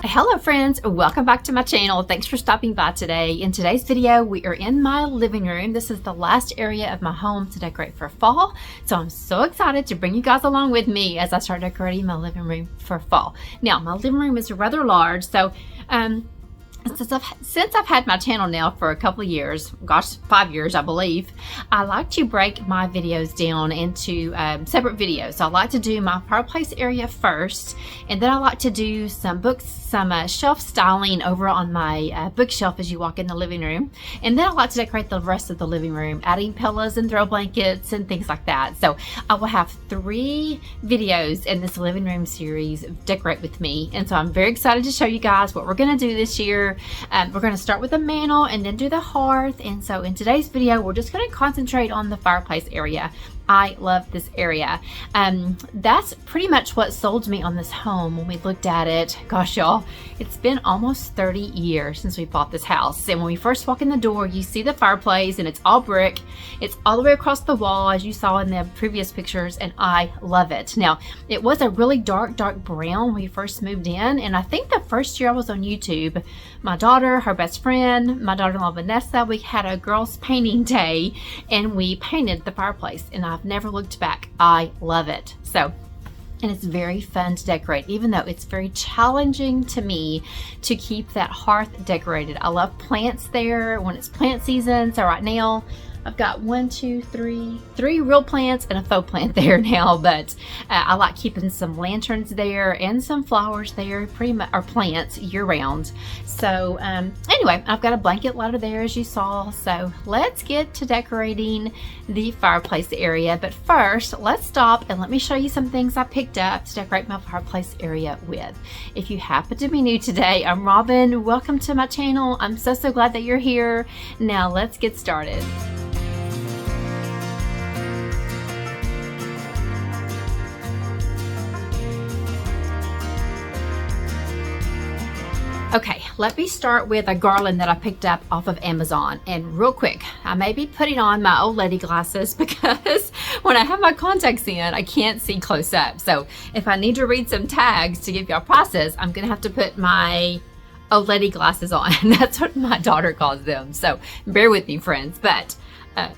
Hello friends, welcome back to my channel. Thanks for stopping by today. In today's video, we are in my living room. This is the last area of my home to decorate for fall. So I'm so excited to bring you guys along with me as I start decorating my living room for fall. Now, my living room is rather large, so since I've had my channel now for a couple of years, gosh, 5 years I believe, I like to break my videos down into separate videos. So I like to do my fireplace area first, and then I like to do some books, some shelf styling over on my bookshelf as you walk in the living room. And then I like to decorate the rest of the living room, adding pillows and throw blankets and things like that. So I will have 3 videos in this living room series, Decorate With Me. And so I'm very excited to show you guys what we're going to do this year. We're going to start with the mantel and then do the hearth. And so in today's video, we're just going to concentrate on the fireplace area. I love this area. That's pretty much what sold me on this home when we looked at it. Gosh, y'all, it's been almost 30 years since we bought this house. And when we first walk in the door, you see the fireplace and it's all brick. It's all the way across the wall, as you saw in the previous pictures, and I love it. Now, it was a really dark brown when we first moved in, and I think the first year I was on YouTube, my daughter, her best friend, my daughter-in-law Vanessa, we had a girls painting day and we painted the fireplace, and I've never looked back. I love it. So, and it's very fun to decorate, even though it's very challenging to me to keep that hearth decorated. I love plants there when it's plant season. So right now I've got 3 real plants and a faux plant there now, but I like keeping some lanterns there and some flowers there, pretty much, or plants year round. So anyway, I've got a blanket ladder there, as you saw. So let's get to decorating the fireplace area. But first, let's stop and let me show you some things I picked up to decorate my fireplace area with. If you happen to be new today, I'm Robin. Welcome to my channel. I'm so glad that you're here. Now let's get started. Okay, let me start with a garland that I picked up off of Amazon. And real quick, I may be putting on my old lady glasses because when I have my contacts in, I can't see close up. So if I need to read some tags to give y'all prices, I'm gonna have to put my old lady glasses on. That's what my daughter calls them. So bear with me, friends. But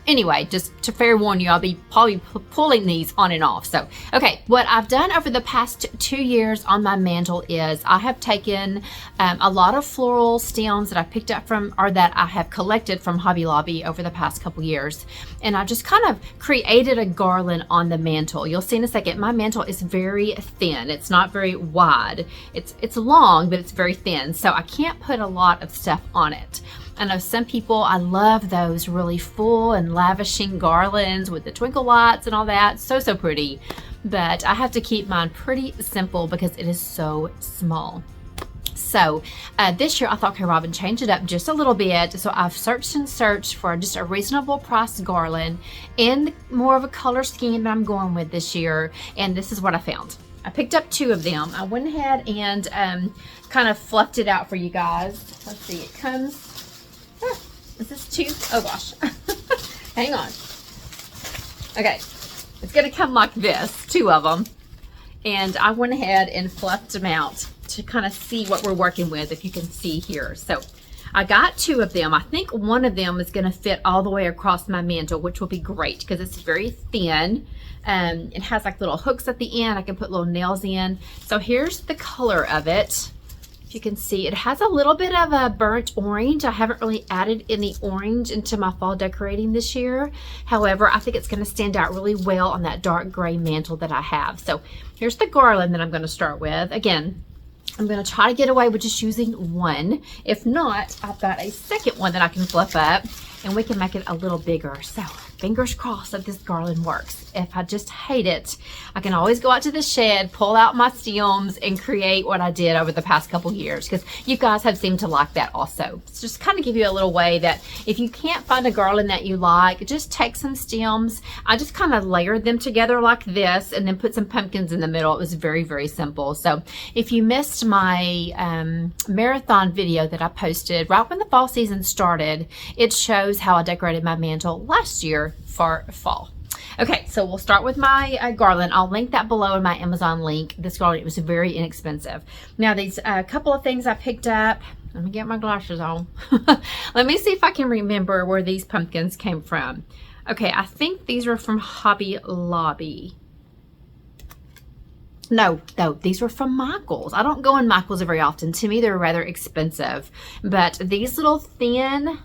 anyway, just to fair warn you, I'll be probably pulling these on and off. So, okay, what I've done over the past 2 years on my mantle is I have taken a lot of floral stems that I picked up from, or that I have collected from Hobby Lobby over the past couple years. And I've just kind of created a garland on the mantle. You'll see in a second, my mantle is very thin. It's not very wide. It's long, but it's very thin. So I can't put a lot of stuff on it. I know some people, I love those really full and lavishing garlands with the twinkle lights and all that. So pretty. But I have to keep mine pretty simple because it is so small. So this year I thought, okay, Robin, change it up just a little bit. So I've searched and searched for just a reasonable price garland in more of a color scheme that I'm going with this year. And this is what I found. I picked up 2 of them. I went ahead and kind of fluffed it out for you guys. Let's see, it comes... Is this 2? Oh gosh. Hang on. Okay. It's going to come like this, 2 of them. And I went ahead and fluffed them out to kind of see what we're working with, if you can see here. So I got 2 of them. I think one of them is going to fit all the way across my mantle, which will be great because it's very thin. It has like little hooks at the end. I can put little nails in. So here's the color of it. You can see it has a little bit of a burnt orange. I haven't really added any orange into my fall decorating this year. However, I think it's going to stand out really well on that dark gray mantle that I have. So here's the garland that I'm going to start with. Again, I'm going to try to get away with just using 1. If not, I've got a second one that I can fluff up and we can make it a little bigger. So fingers crossed that this garland works. If I just hate it, I can always go out to the shed, pull out my stems, and create what I did over the past couple years, because you guys have seemed to like that also. It's just kind of give you a little way that if you can't find a garland that you like, just take some stems. I just kind of layered them together like this and then put some pumpkins in the middle. It was very simple. So if you missed my marathon video that I posted right when the fall season started, it shows how I decorated my mantle last year for fall. Okay, so we'll start with my garland. I'll link that below in my Amazon link. This garland was very inexpensive. Now these couple of things I picked up. Let me get my glasses on. Let me see if I can remember where these pumpkins came from. Okay, I think these were from Hobby Lobby. No, these were from Michael's. I don't go in Michael's very often. To me, they're rather expensive. But these little thin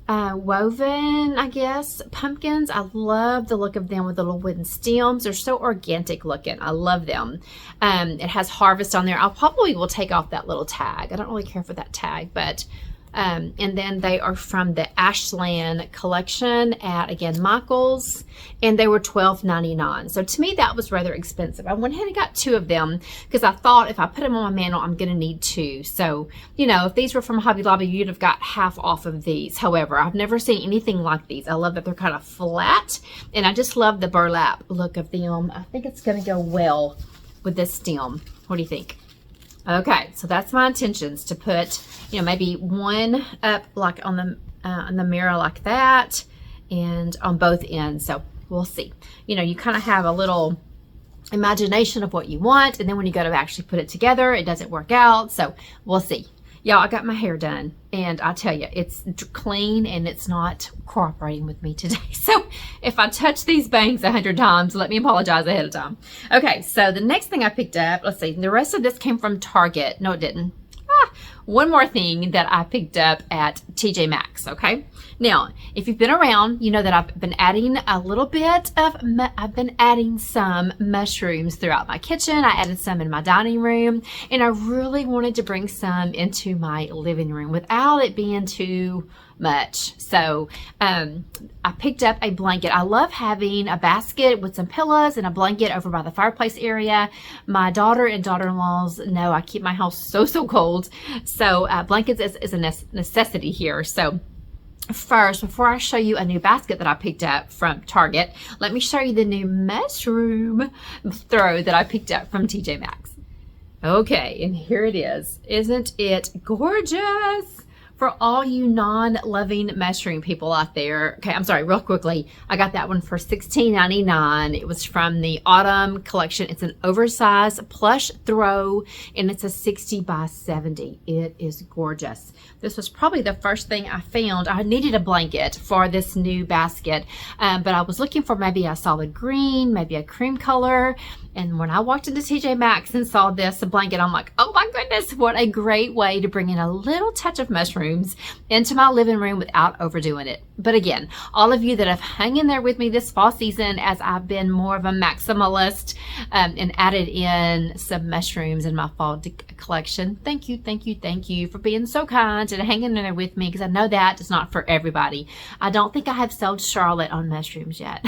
woven, I guess, pumpkins, I love the look of them with the little wooden stems. They're so organic looking. I love them. It has harvest on there. I probably will take off that little tag. I don't really care for that tag, but and then they are from the Ashland collection at, again, Michael's, and they were $12.99. So to me, that was rather expensive. I went ahead and got 2 of them because I thought if I put them on my mantle, I'm going to need 2. So, you know, if these were from Hobby Lobby, you'd have got half off of these. However, I've never seen anything like these. I love that they're kind of flat, and I just love the burlap look of them. I think it's going to go well with this stem. What do you think? Okay, so that's my intentions, to put, you know, maybe one up like on the mirror like that, and on both ends. So we'll see. You know, you kind of have a little imagination of what you want, and then when you go to actually put it together, it doesn't work out. So we'll see. Y'all, I got my hair done, and I tell you, it's clean and it's not cooperating with me today. So if I touch these bangs 100 times, let me apologize ahead of time. Okay, so the next thing I picked up, let's see, the rest of this came from Target. No, it didn't. One more thing that I picked up at TJ Maxx, okay? Now, if you've been around, you know that I've been adding a little bit of, I've been adding some mushrooms throughout my kitchen. I added some in my dining room, and I really wanted to bring some into my living room without it being too much. So I picked up a blanket. I love having a basket with some pillows and a blanket over by the fireplace area. My daughter and daughter-in-laws know I keep my house so cold. So blankets is a necessity here. So first, before I show you a new basket that I picked up from Target, let me show you the new mushroom throw that I picked up from TJ Maxx. Okay, and here it is. Isn't it gorgeous? For all you non-loving mushroom people out there. Okay, I'm sorry, real quickly. I got that one for $16.99. It was from the autumn collection. It's an oversized plush throw, and it's a 60 by 70. It is gorgeous. This was probably the first thing I found. I needed a blanket for this new basket, but I was looking for maybe a solid green, maybe a cream color. And when I walked into TJ Maxx and saw this blanket, I'm like, oh my goodness, what a great way to bring in a little touch of mushrooms into my living room without overdoing it. But again, all of you that have hung in there with me this fall season as I've been more of a maximalist and added in some mushrooms in my fall collection, thank you for being so kind and hanging in there with me, because I know that is not for everybody. I don't think I have sold Charlotte on mushrooms yet.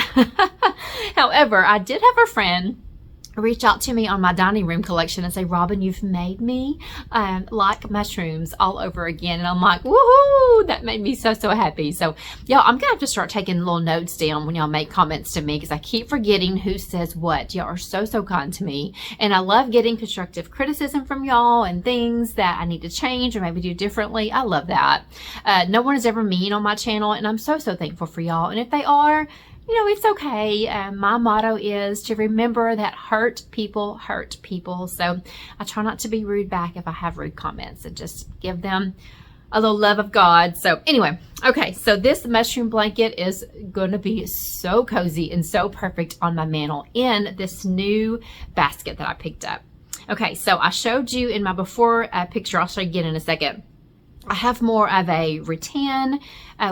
However, I did have a friend reach out to me on my dining room collection and say, Robin, you've made me like mushrooms all over again. And I'm like, woohoo, that made me so happy. So y'all, I'm gonna have to start taking little notes down when y'all make comments to me, because I keep forgetting who says what. Y'all are so kind to me, and I love getting constructive criticism from y'all and things that I need to change or maybe do differently. I love that. No one is ever mean on my channel, and I'm so thankful for y'all. And if they are, you know, it's okay. My motto is to remember that hurt people hurt people. So I try not to be rude back if I have rude comments, and just give them a little love of God. So anyway, okay, so this mushroom blanket is going to be so cozy and so perfect on my mantle in this new basket that I picked up. Okay, so I showed you in my before picture. I'll show you again in a second. I have more of a rattan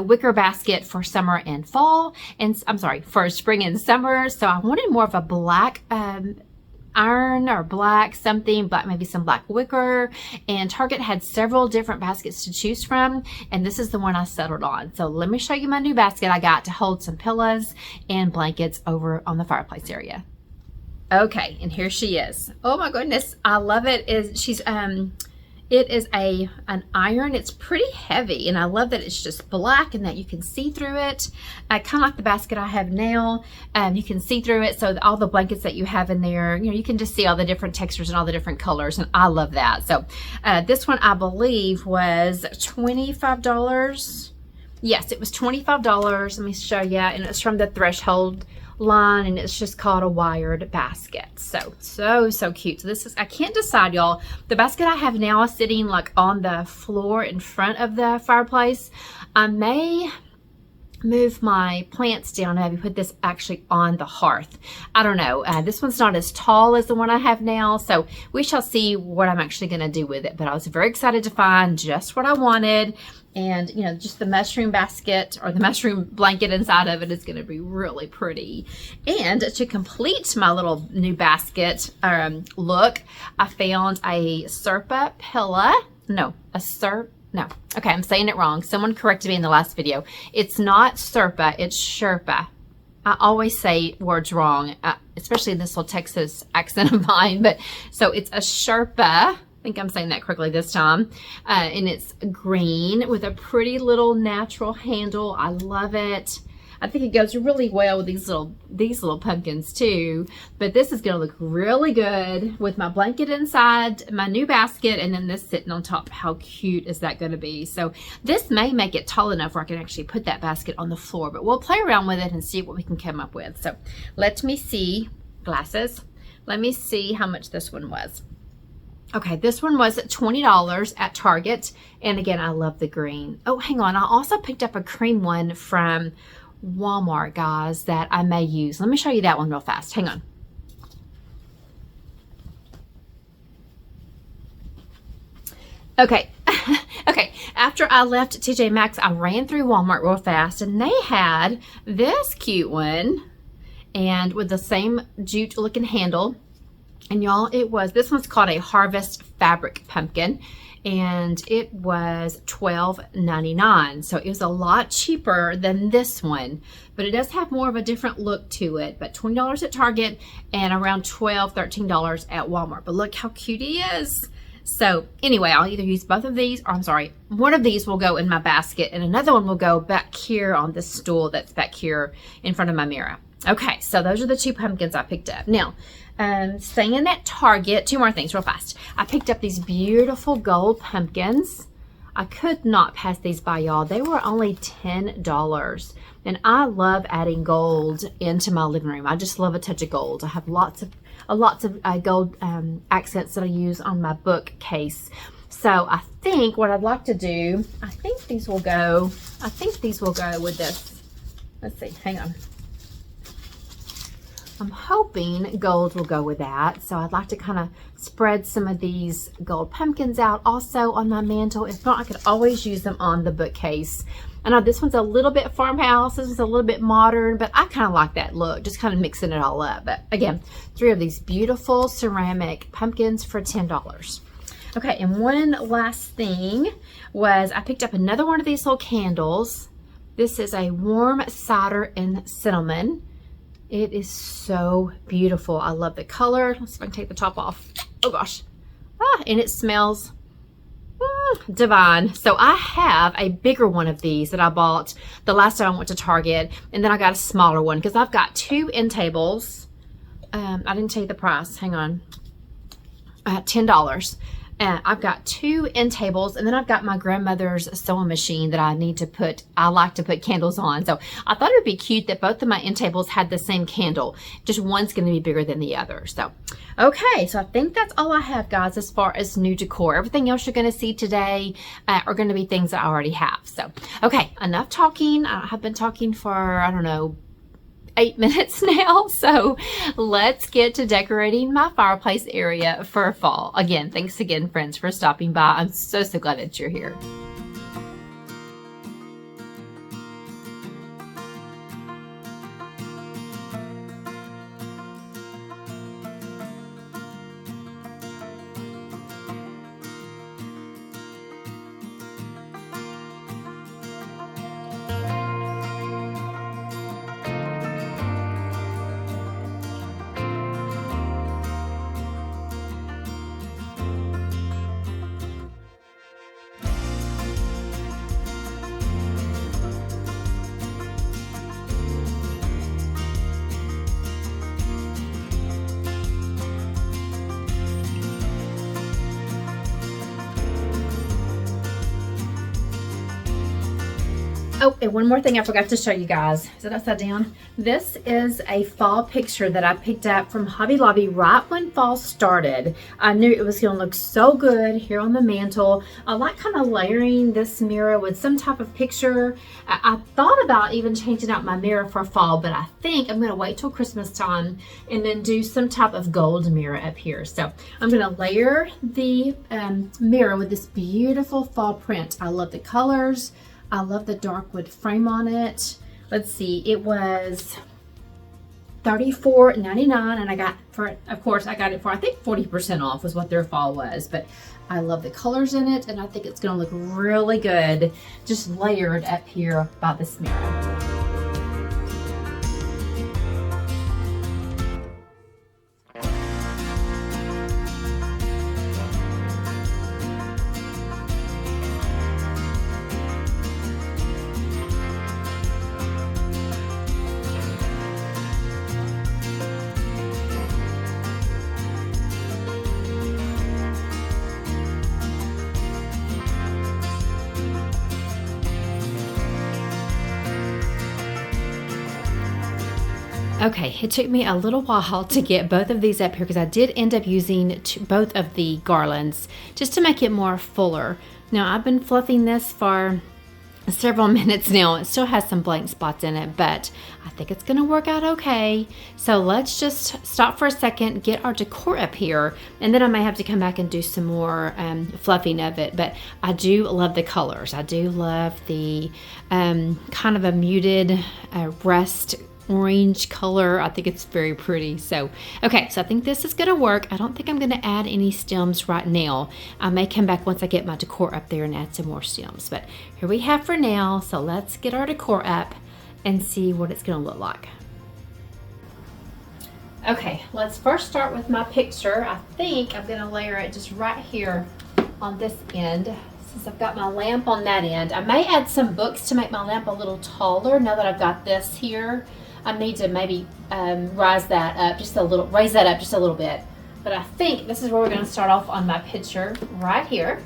wicker basket for summer and fall, and I'm sorry, for spring and summer. So I wanted more of a black iron or black something, but maybe some black wicker. And Target had several different baskets to choose from, and this is the one I settled on. So let me show you my new basket I got to hold some pillows and blankets over on the fireplace area. Okay, and here she is. Oh my goodness, I love it. It is an iron. It's pretty heavy, and I love that it's just black and that you can see through it. Kind of like the basket I have now. You can see through it, so all the blankets that you have in there, you know, you can just see all the different textures and all the different colors, and I love that. So this one I believe was $25. Yes, it was $25. Let me show you, and it's from the Threshold line, and it's just called a wired basket. So cute. So this is, I can't decide, y'all. The basket I have now is sitting like on the floor in front of the fireplace. I may move my plants down and maybe put this actually on the hearth. I don't know. This one's not as tall as the one I have now, so we shall see what I'm actually going to do with it. But I was very excited to find just what I wanted. And, you know, just the mushroom basket or the mushroom blanket inside of it is going to be really pretty. And to complete my little new basket look, I found a Serpa pillow. No, okay, I'm saying it wrong. Someone corrected me in the last video. It's not Serpa, it's Sherpa. I always say words wrong, especially in this little Texas accent of mine. But so it's a Sherpa. I think I'm saying that correctly this time. And it's green with a pretty little natural handle. I love it. I think it goes really well with these little pumpkins too. But this is gonna look really good with my blanket inside, my new basket, and then this sitting on top. How cute is that gonna be? So this may make it tall enough where I can actually put that basket on the floor, but we'll play around with it and see what we can come up with. So let me see, glasses. Let me see how much this one was. Okay, this one was $20 at Target. And again, I love the green. Oh, hang on. I also picked up a cream one from Walmart, guys, that I may use. Let me show you that one real fast. Hang on. Okay. Okay. After I left TJ Maxx, I ran through Walmart real fast, and they had this cute one and with the same jute looking handle. And y'all, this one's called a Harvest Fabric Pumpkin, and it was $12.99. So it was a lot cheaper than this one, but it does have more of a different look to it. But $20 at Target and around $12, $13 at Walmart. But look how cute he is. So anyway, I'll either use both of these, or I'm sorry, one of these will go in my basket and another one will go back here on this stool that's back here in front of my mirror. Okay, so those are the two pumpkins I picked up. Now, staying at Target, two more things real fast. I picked up these beautiful gold pumpkins. I could not pass these by, y'all. They were only $10. And I love adding gold into my living room. I just love a touch of gold. I have lots of gold accents that I use on my bookcase. So I think what I'd like to do, I think these will go with this. Let's see, hang on. I'm hoping gold will go with that. So I'd like to kind of spread some of these gold pumpkins out also on my mantle. If not, I could always use them on the bookcase. I know this one's a little bit farmhouse. This is a little bit modern, but I kind of like that look, just kind of mixing it all up. But again, 3 of these beautiful ceramic pumpkins for $10. Okay, and one last thing was I picked up another one of these little candles. This is a warm cider and cinnamon. It is so beautiful. I love the color. Let's see if I can take the top off. Oh gosh. And it smells divine. So I have a bigger one of these that I bought the last time I went to Target, and then I got a smaller one because I've got 2 end tables. I didn't tell you the price. Hang on. $10. I've got 2 end tables, and then I've got my grandmother's sewing machine that I like to put candles on. So I thought it would be cute that both of my end tables had the same candle. Just one's going to be bigger than the other. So, okay. So I think that's all I have, guys, as far as new decor. Everything else you're going to see today are going to be things I already have. So, okay. Enough talking. I've been talking for, I don't know, 8 minutes now. So let's get to decorating my fireplace area for fall. Again, thanks again, friends, for stopping by. I'm so glad that you're here. Oh, and one more thing I forgot to show you guys. Is it upside down? This is a fall picture that I picked up from Hobby Lobby right when fall started. I knew it was gonna look so good here on the mantle. I like kind of layering this mirror with some type of picture. I thought about even changing out my mirror for fall, but I think I'm gonna wait till Christmas time and then do some type of gold mirror up here. So I'm gonna layer the mirror with this beautiful fall print. I love the colors. I love the dark wood frame on it. Let's see, it was $34.99, and I got for, of course, I got it for, I think 40% off was what their fall was. But I love the colors in it, and I think it's gonna look really good just layered up here by this mirror. Okay, it took me a little while to get both of these up here because I did end up using both of the garlands just to make it more fuller. Now, I've been fluffing this for several minutes now. It still has some blank spots in it, but I think it's gonna work out okay. So let's just stop for a second, get our decor up here, and then I may have to come back and do some more fluffing of it. But I do love the colors. I do love the kind of a muted rust orange color. I think it's very pretty. So okay, so I think this is gonna work. I don't think I'm gonna add any stems right now. I may come back once I get my decor up there and add some more stems, but here we have for now. So let's get our decor up and see what it's gonna look like. Okay, let's first start with my picture. I think I'm gonna layer it just right here on this end. Since I've got my lamp on that end, I may add some books to make my lamp a little taller now that I've got this here. I need to maybe raise that up just a little bit. But I think this is where we're going to start off on my picture right here.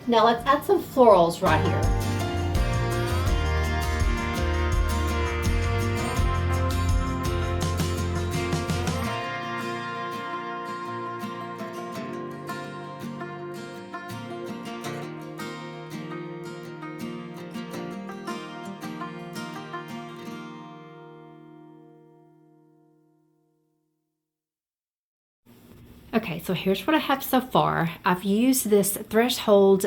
Now let's add some florals right here. Okay, so here's what I have so far. I've used this threshold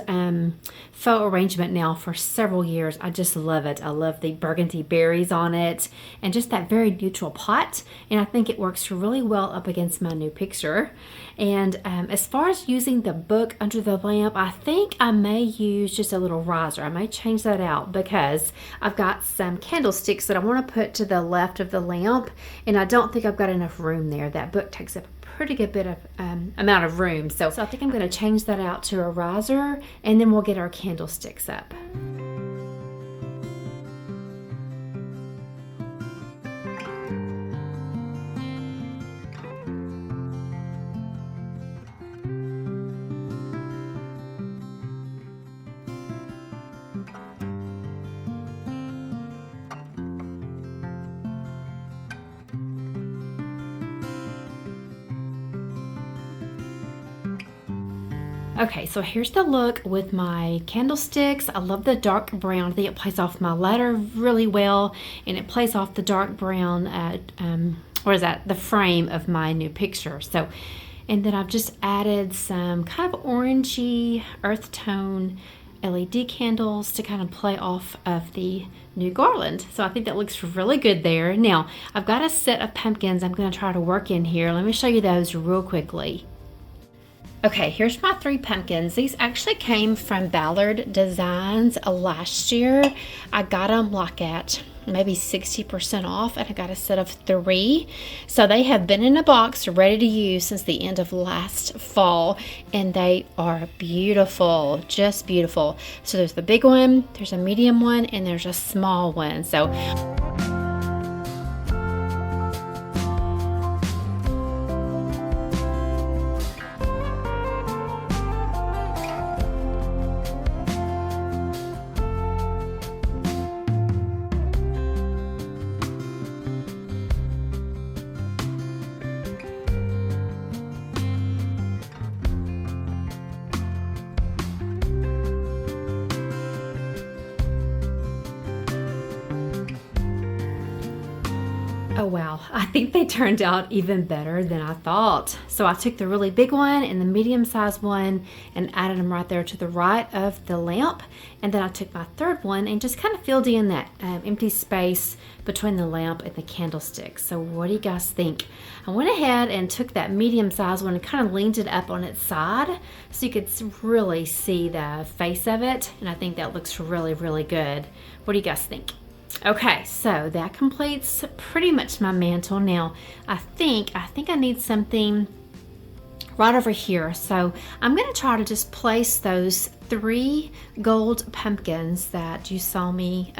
faux arrangement now for several years. I just love it. I love the burgundy berries on it and just that very neutral pot. And I think it works really well up against my new picture. And as far as using the book under the lamp, I think I may use just a little riser. I may change that out because I've got some candlesticks that I want to put to the left of the lamp. And I don't think I've got enough room there. That book takes up pretty good bit of amount of room. So I think I'm going to change that out to a riser, and then we'll get our candlesticks up. Okay, so here's the look with my candlesticks. I love the dark brown. I think it plays off my letter really well, and it plays off the dark brown, the frame of my new picture. So, and then I've just added some kind of orangey earth tone LED candles to kind of play off of the new garland. So I think that looks really good there. Now, I've got a set of pumpkins I'm going to try to work in here. Let me show you those real quickly. Okay, here's my 3 pumpkins. These actually came from Ballard Designs last year. I got them like at maybe 60% off, and I got a set of 3. So they have been in a box ready to use since the end of last fall, and they are beautiful, just beautiful. So there's the big one, there's a medium one, and there's a small one. So Oh wow, I think they turned out even better than I thought. So I took the really big one and the medium sized one and added them right there to the right of the lamp. And then I took my third one and just kind of filled in that empty space between the lamp and the candlestick. So what do you guys think? I went ahead and took that medium sized one and kind of leaned it up on its side so you could really see the face of it. And I think that looks really, really good. What do you guys think? Okay, so that completes pretty much my mantle. Now, I think I need something right over here. So I'm going to try to just place those 3 gold pumpkins that you saw me,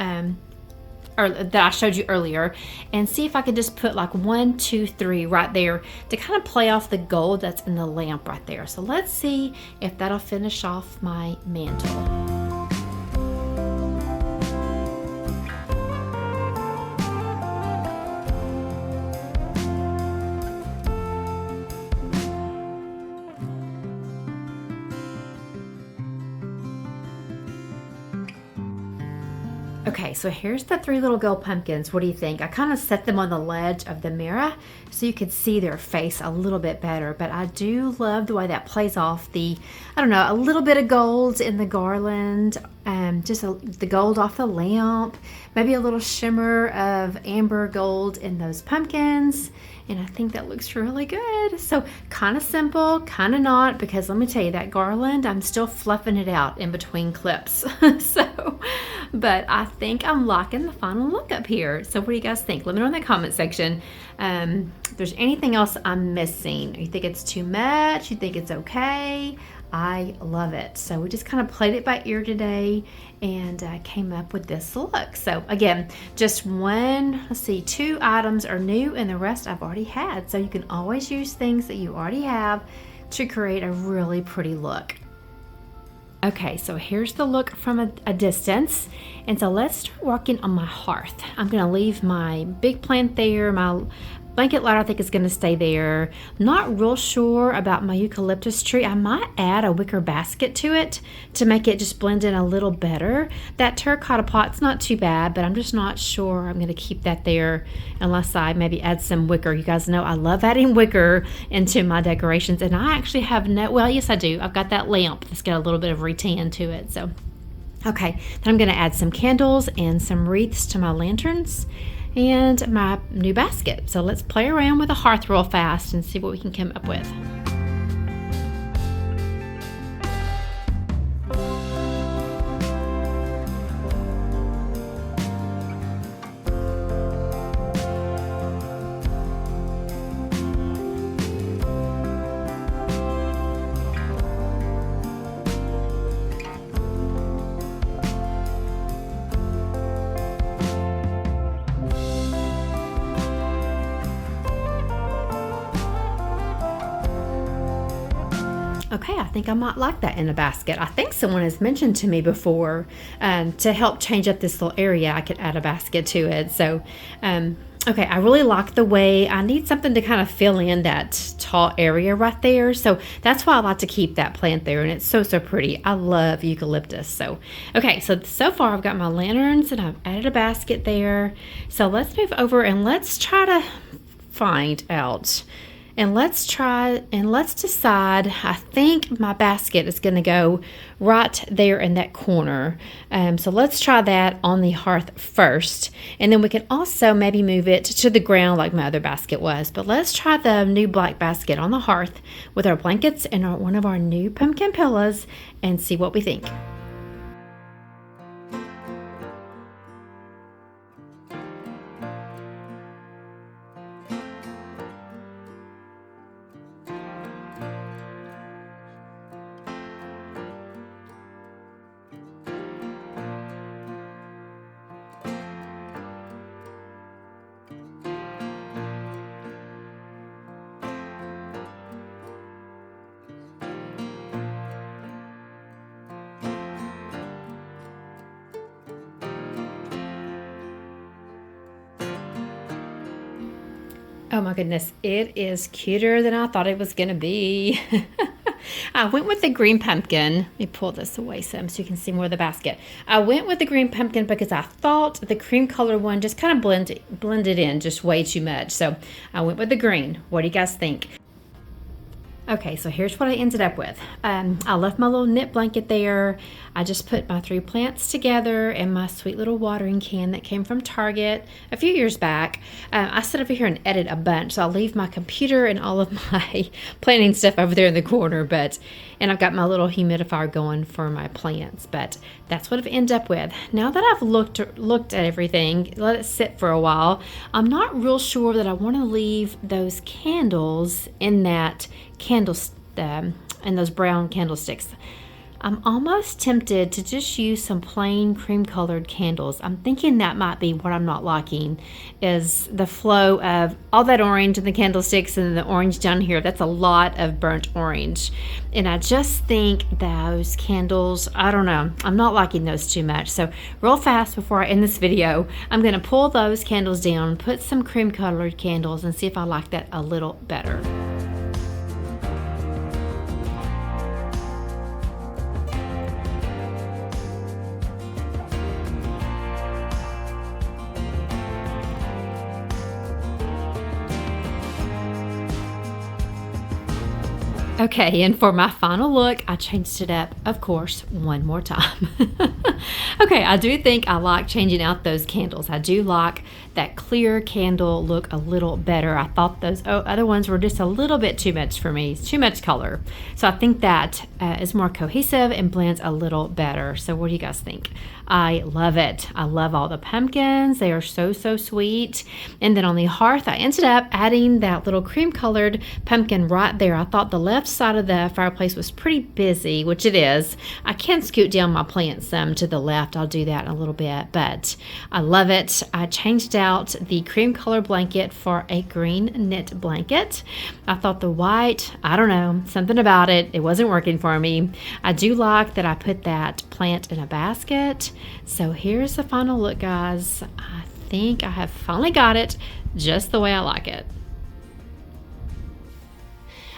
or that I showed you earlier, and see if I can just put like 1, 2, 3 right there to kind of play off the gold that's in the lamp right there. So let's see if that'll finish off my mantle. Okay, so here's the 3 little gold pumpkins. What do you think? I kind of set them on the ledge of the mirror so you could see their face a little bit better, but I do love the way that plays off the, I don't know, a little bit of gold in the garland, the gold off the lamp, maybe a little shimmer of amber gold in those pumpkins, and I think that looks really good. So kind of simple, kind of not, because let me tell you, that garland, I'm still fluffing it out in between clips. But I think I'm liking the final look up here. So what do you guys think? Let me know in the comment section if there's anything else I'm missing. You think it's too much? You think it's okay? I love it. So we just kind of played it by ear today and came up with this look. So again, just 2 items are new and the rest I've already had. So you can always use things that you already have to create a really pretty look. Okay, so here's the look from a distance. And so let's start working on my hearth. I'm gonna leave my big plant there, my blanket ladder I think is gonna stay there. Not real sure about my eucalyptus tree. I might add a wicker basket to it to make it just blend in a little better. That terracotta pot's not too bad, but I'm just not sure I'm gonna keep that there unless I maybe add some wicker. You guys know I love adding wicker into my decorations, and I actually have well, yes I do. I've got that lamp that's got a little bit of rattan to it. So, okay, then I'm gonna add some candles and some wreaths to my lanterns and my new basket. So let's play around with the hearth real fast and see what we can come up with. Okay, I think I might like that in a basket. I think someone has mentioned to me before to help change up this little area, I could add a basket to it. So, okay, I really like the way I need something to kind of fill in that tall area right there. So that's why I like to keep that plant there, and it's so, so pretty. I love eucalyptus. So, okay, so far I've got my lanterns and I've added a basket there. So let's move over and let's try to find out. And let's decide. I think my basket is going to go right there in that corner. So let's try that on the hearth first. And then we can also maybe move it to the ground like my other basket was. But let's try the new black basket on the hearth with our blankets and one of our new pumpkin pillows and see what we think. Oh my goodness, it is cuter than I thought it was gonna be. I went with the green pumpkin. Let me pull this away some so you can see more of the basket. I went with the green pumpkin because I thought the cream colored one just kind of blended in just way too much. So I went with the green. What do you guys think? Okay, so here's what I ended up with. I left my little knit blanket there. I just put my 3 plants together and my sweet little watering can that came from Target a few years back. I sit over here and edit a bunch, so I'll leave my computer and all of my planting stuff over there in the corner, and I've got my little humidifier going for my plants, but that's what I've ended up with. Now that I've looked at everything, let it sit for a while, I'm not real sure that I want to leave those candles in that and those brown candlesticks. I'm almost tempted to just use some plain cream colored candles. I'm thinking that might be what I'm not liking, is the flow of all that orange in the candlesticks and the orange down here. That's a lot of burnt orange. And I just think those candles, I don't know, I'm not liking those too much. So real fast before I end this video, I'm gonna pull those candles down, put some cream colored candles, and see if I like that a little better. Okay, and for my final look, I changed it up, of course, one more time. Okay, I do think I like changing out those candles. I do like that clear candle look a little better. I thought those other ones were just a little bit too much for me, too much color. So I think that is more cohesive and blends a little better. So what do you guys think? I love it. I love all the pumpkins. They are so, so sweet. And then on the hearth, I ended up adding that little cream colored pumpkin right there. I thought the left side of the fireplace was pretty busy, which it is. I can scoot down my plants some to the left. I'll do that in a little bit, but I love it. I changed out the cream color blanket for a green knit blanket. I thought the white, I don't know, something about it. It wasn't working for me. I do like that I put that plant in a basket. So here's the final look, guys. I think I have finally got it just the way I like it.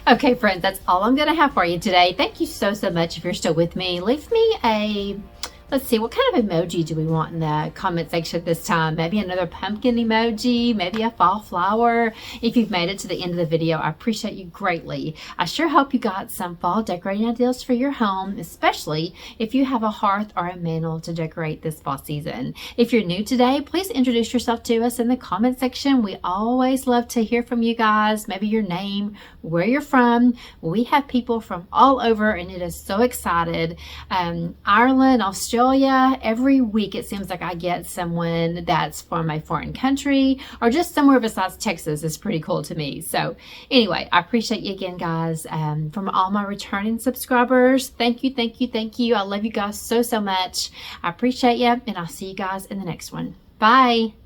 Okay, friends, that's all I'm going to have for you today. Thank you so, so much if you're still with me. Leave me a, let's see, what kind of emoji do we want in the comment section this time? Maybe another pumpkin emoji, maybe a fall flower. If you've made it to the end of the video, I appreciate you greatly. I sure hope you got some fall decorating ideas for your home, especially if you have a hearth or a mantel to decorate this fall season. If you're new today, please introduce yourself to us in the comment section. We always love to hear from you guys, maybe your name, where you're from. We have people from all over, and it is so excited. Ireland, Australia, every week it seems like I get someone that's from a foreign country or just somewhere besides Texas. Is pretty cool to me. So anyway, I appreciate you again, guys. From all my returning subscribers, thank you, thank you, thank you. I love you guys so, so much. I appreciate you, and I'll see you guys in the next one. Bye.